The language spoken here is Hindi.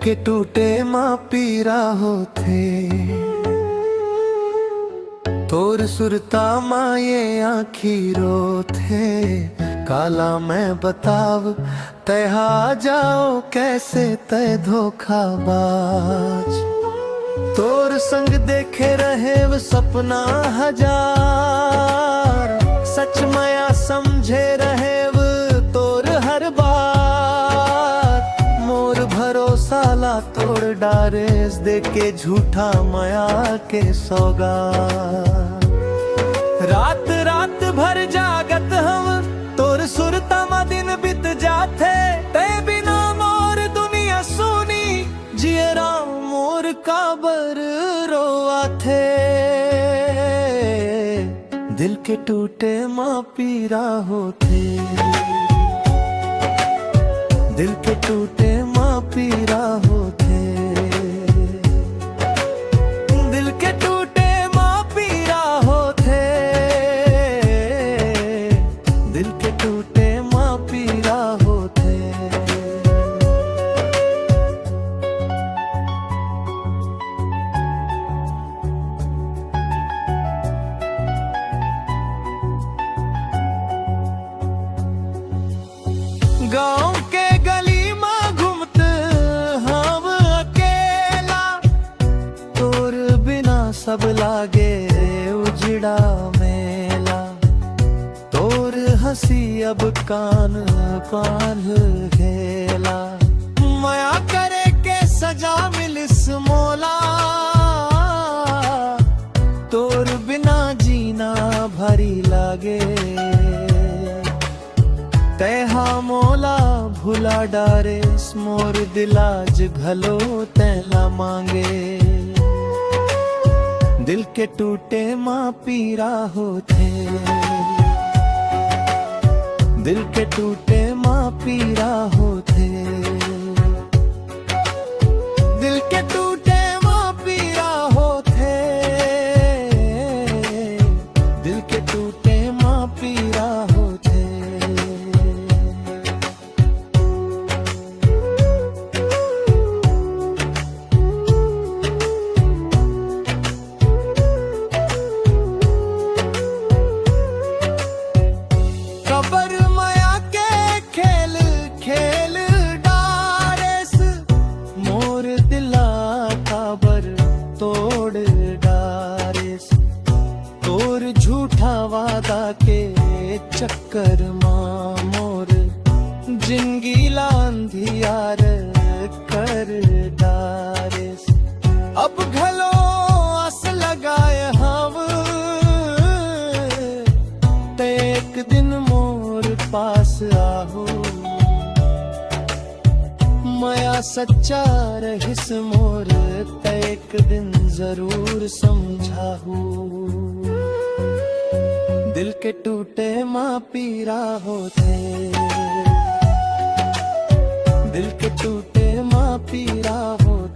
के टूटे माँ पीरा होते तोर सुरता माँ ये आखिरो थे काला मैं बताव तहा जाओ कैसे तय धोखाबाज तोर संग देखे रहे वो सपना हजार सच माया समझे रहे वो तोर हर बात मोर भरोसा ला तोड़ डारेस देके झूठा माया के सौगात रात रात भर जागत हम तोर सुरता मा दिन बीत जाते ते बिना मोर दुनिया सुनी जियरा मोर काबर रोआ थे दिल के टूटे माँ पीरा होते दिल के टूटे माँ पीरा होते दिल के टूटे माँ पीरा होते दिल के टूटे माँ पीरा होते गाँव के गली में घूमते हम अकेला तोर बिना सब लागे उजड़ा मेला तोर हंसी अब कान पान घेला माया करे के सजा मिलिस मोला तोर बिना जीना भरी लागे तेहा मोला भुला डारे मोर दिलाज भलो तैला मांगे दिल के टूटे माँ पीरा होते दिल के टूटे माँ पीरा होते दिल के टूटे माँ पीरा होते दिल के टूटे माँ पीरा होते कबर माया के खेल खेल डारेस मोर दिला काबर तोड़ डारेस तोर झूठा वादा के चक्कर माँ मोर जिंदगी लांधियार कर डारेस अब घलो आस लगाए हम ते एक दिन मोर पास आहो माया सच्चा रहिस मोर ते एक दिन जरूर समझाहू दिल के टूटे माँ पीरा होते दिल के टूटे माँ पीरा होते